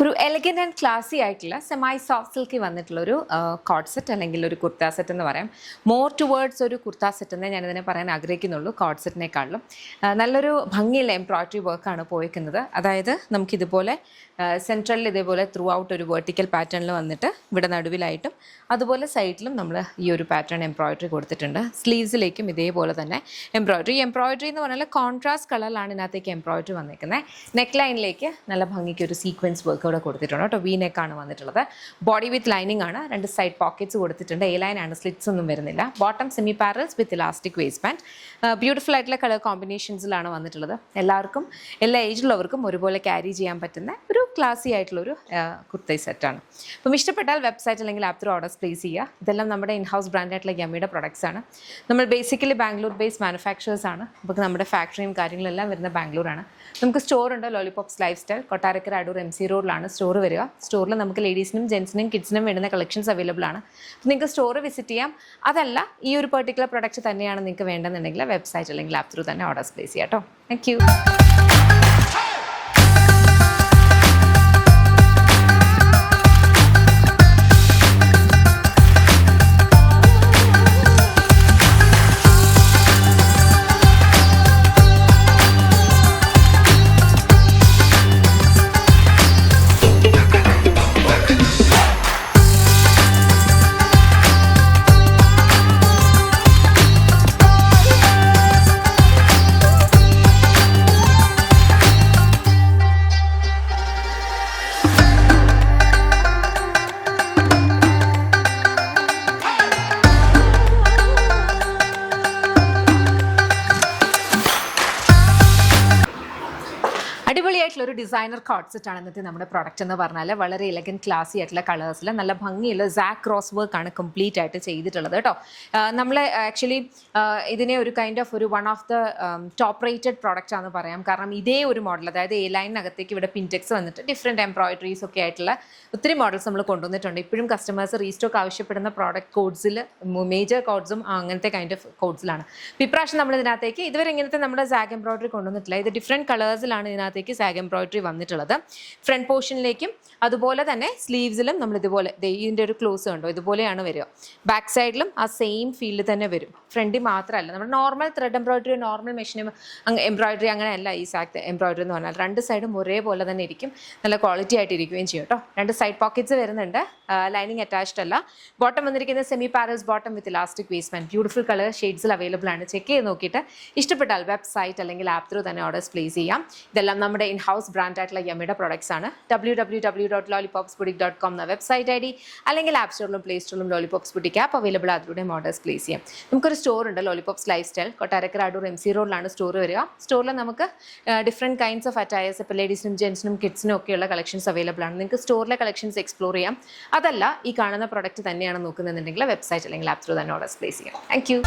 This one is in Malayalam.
ഒരു എലഗൻറ്റ് ആൻഡ് ക്ലാസി ആയിട്ടുള്ള സെമൈ സോഫ്റ്റ് സിൽക്കി വന്നിട്ടുള്ള ഒരു കോഡ് സെറ്റ് അല്ലെങ്കിൽ ഒരു കുർത്ത സെറ്റ് എന്ന് പറയാം. മോർ ടുവേർഡ്സ് ഒരു കുർത്ത സെറ്റ് എന്നേ ഞാനിതിനെ പറയാൻ ആഗ്രഹിക്കുന്നുള്ളൂ. കോഡ് സെറ്റിനേക്കാളും നല്ലൊരു ഭംഗിയുള്ള എംബ്രോയ്ഡറി വർക്കാണ് പോയിരിക്കുന്നത്. അതായത് നമുക്കിതുപോലെ സെൻട്രലിൽ ഇതേപോലെ ത്രൂ ഔട്ട് ഒരു വെർട്ടിക്കൽ പാറ്റേണിൽ വന്നിട്ട് ഇവിടെ നടുവിലായിട്ടും അതുപോലെ സൈഡിലും നമ്മൾ ഈ ഒരു പാറ്റേൺ എംബ്രോയ്ഡറി കൊടുത്തിട്ടുണ്ട്. സ്ലീവ്സിലേക്കും ഇതേപോലെ തന്നെ എംബ്രോയ്ഡറി എന്ന് പറഞ്ഞാൽ കോൺട്രാസ്റ്റ് കളറിലാണ് ഇതിനകത്തേക്ക് എംബ്രോയ്ഡറി വന്നിരിക്കുന്നത്. നെക്ക് ലൈനിലേക്ക് നല്ല ഭംഗിക്ക് ഒരു സീക്വൻസ് വർക്ക് ഇവിടെ കൊടുത്തിട്ടുണ്ട് കേട്ടോ. വി നെക്കാണ് വന്നിട്ടുള്ളത്. ബോഡി വിത്ത് ലൈനിങ് ആണ്. 2 സൈഡ് പോക്കറ്റ്സ് കൊടുത്തിട്ടുണ്ട്. എ ലൈൻ ആണ്, സ്ലിറ്റ്സ് ഒന്നും വരുന്നില്ല. ബോട്ടം സെമി പാരൽസ് വിത്ത് ഇലാസ്റ്റിക് വേസ്റ്റ് ബാൻഡ്. ബ്യൂട്ടിഫുൾ ആയിട്ടുള്ള കളർ കോമ്പിനേഷൻസിലാണ് വന്നിട്ടുള്ളത്. എല്ലാവർക്കും എല്ലാ ഏജിലുള്ളവർക്കും ഒരുപോലെ ക്യാരി ചെയ്യാൻ പറ്റുന്ന ഒരു ക്ലാസി ആയിട്ടുള്ളൊരു കുർത്തി സെറ്റാണ്. അപ്പം ഇഷ്ടപ്പെട്ടാൽ വെബ്സൈറ്റ് അല്ലെങ്കിൽ ആപ്പ് ത്രൂ ഓർഡേഴ്സ് പ്ലേസ് ചെയ്യുക. ഇതെല്ലാം നമ്മുടെ ഇൻഹൗസ് ബ്രാൻഡായിട്ടുള്ള യമ്മിയുടെ പ്രൊഡക്ട്സ് ആണ്. നമ്മൾ ബേസിക്കലി ബാംഗ്ലൂർ ബേസ്ഡ് മാനുഫാക്ചേഴ്സ് ആണ്. അപ്പോൾ നമ്മുടെ ഫാക്ടറിയും കാര്യങ്ങളെല്ലാം വരുന്ന ബാംഗ്ലൂരാണ്. നമുക്ക് സ്റ്റോർ ഉണ്ട്, Lollipops lifestyle, Kottarakkara Adoor MC റോഡിലാണ് സ്റ്റോർ വരിക. സ്റ്റോറിൽ നമുക്ക് ലേഡീസിനും ജെൻസിനും കിഡ്സിനും വേണ്ടുന്ന കളക്ഷൻസ് അവൈലബിൾ ആണ്. അപ്പോൾ നിങ്ങൾക്ക് സ്റ്റോർ വിസിറ്റ് ചെയ്യാം. അതല്ല ഈ ഒരു പെർട്ടിക്കുലർ പ്രൊഡക്റ്റ് തന്നെയാണ് നിങ്ങൾക്ക് വേണ്ടെന്നുണ്ടെങ്കിൽ വെബ്സൈറ്റ് അല്ലെങ്കിൽ ആപ്പ് ത്രൂ തന്നെ ഓർഡേഴ്സ് പ്ലേസ് ചെയ്യാം കേട്ടോ. Thank you. അടിപൊളിയായിട്ടുള്ളൊരു ഡിസൈനർ കോഡ് സെറ്റ് ആണ് ഇന്നത്തെ നമ്മുടെ പ്രൊഡക്റ്റ് എന്ന് പറഞ്ഞാൽ. വളരെ എലഗൻറ്റ് ക്ലാസി ആയിട്ടുള്ള കളേഴ്സിൽ നല്ല ഭംഗിയുള്ള സാക്ക് ക്രോസ് വർക്കാണ് കംപ്ലീറ്റ് ആയിട്ട് ചെയ്തിട്ടുള്ളത് കേട്ടോ. നമ്മൾ ആക്ച്വലി ഇതിനെ ഒരു കൈൻഡ് ഓഫ് ഒരു one of the top rated product ആണെന്ന് പറയാം. കാരണം ഇതേ ഒരു മോഡൽ, അതായത് എ ലൈനകത്തേക്ക് ഇവിടെ പിൻടെക്സ് വന്നിട്ട് ഡിഫറെൻറ്റ് എംബ്രോയിഡറീസ് ഒക്കെ ആയിട്ടുള്ള ഒത്തിരി മോഡൽസ് നമ്മൾ കൊണ്ടുവന്നിട്ടുണ്ട്. ഇപ്പോഴും കസ്റ്റമേഴ്സ് റീസ്റ്റോക്ക് ആവശ്യപ്പെടുന്ന പ്രോഡക്റ്റ് കോഡ്സിൽ മേജർ കോഡ്സും അങ്ങനത്തെ കൈൻഡ് ഓഫ് കോഡ്സിലാണ്. ഇപ്രാവശ്യം നമ്മൾ ഇതിനകത്തേക്ക് ഇതുവരെ ഇങ്ങനത്തെ നമ്മുടെ സാഗ് എംബ്രോയിഡറി കൊണ്ടുവന്നിട്ടില്ല. ഇത് ഡിഫറെൻറ്റ് കളേഴ്സിലാണ് ഇതിനകത്തേക്ക് സാഗ് എംബ്രോയിഡറി വന്നിട്ടുള്ളത്. ഫ്രണ്ട് പോർഷനിലേക്കും അതുപോലെ തന്നെ സ്ലീവ്സിലും നമ്മൾ ഇതുപോലെ ഇതിൻ്റെ ഒരു ക്ലോസ് കണ്ടോ, ഇതുപോലെയാണ് വരിക. ബാക്ക് സൈഡിലും ആ സെയിം ഫീൽഡ് തന്നെ വരും. ഫ്രണ്ടിൽ മാത്രമല്ല, നമ്മുടെ normal thread embroidery, normal machine embroidery അങ്ങനെയല്ല ഈ സാഗ് എംബ്രോയിഡറി എന്ന് പറഞ്ഞാൽ. 2 സൈഡും ഒരേപോലെ തന്നെ ഇരിക്കും, നല്ല ക്വാളിറ്റി ആയിട്ട് ഇരിക്കുകയും ചെയ്യും കേട്ടോ. 2 സൈഡ് പോക്കറ്റ്സ് വരുന്നുണ്ട്, ലൈനിങ് അറ്റാച്ച്ഡ് അല്ല. ബോട്ടം വന്നിരിക്കുന്നത് semi parallels bottom with elastic waist band. Beautiful colour ഷെയ്ഡ്സിൽ അവൈലബിൾ ആണ്. ചെക്ക് ചെയ്ത് നോക്കിയിട്ട് ഇഷ്ടപ്പെട്ടാൽ വെബ്സൈറ്റ് അല്ലെങ്കിൽ ആപ്പ് ത്രൂ തന്നെ ഓർഡേഴ്സ് പ്ലേസ് ചെയ്യാം. ഇതെല്ലാം നമ്മുടെ ഇൻഹൗസ് ബ്രാൻഡായിട്ടുള്ള യമ്മിയുടെ പ്രൊഡക്ട്സ് ആണ്. www.lollipopsboutique.com എന്ന വെബ്സൈറ്റ് ID അല്ലെങ്കിൽ ആപ്പ് സ്റ്റോറിലും പ്ലേ സ്റ്റോറിലും ലോലിപോപ്സ് ബുട്ടിക് ആപ്പ് അവൈലബിൾ. അതിലൂടെയും ഓർഡേഴ്സ് പ്ലേസ് ചെയ്യാം. നമുക്കൊരു സ്റ്റോർ ഉണ്ട്, Lollipops lifestyle, Kottarakkara Adoor MC റോഡിലാണ് സ്റ്റോർ വരിക. സ്റ്റോറിൽ നമുക്ക് ഡിഫറെൻറ്റ് കൈൻഡ്സ് ഓഫ് അറ്റയേഴ്സ്, ഇപ്പോൾ ലേഡീസിനും ജെൻസിനും കിഡ്സിനും ഒക്കെയുള്ള കളക്ഷൻസ് അവൈലബിൾ ആണ്. നിങ്ങൾക്ക് സ്റ്റോറിലെ കളക്ഷൻസ് എക്സ്പ്ലോർ ചെയ്യാം. അതല്ല ഈ കാണുന്ന പ്രൊഡക്റ്റ് തന്നെയാണ് നോക്കുന്നതെന്നുണ്ടെങ്കിൽ വെബ്സൈറ്റ് അല്ലെങ്കിൽ ആപ്പ് ത്രൂ തന്നെ ഓർഡേഴ്സ് പ്ലേസ് ചെയ്യാം. Thank you.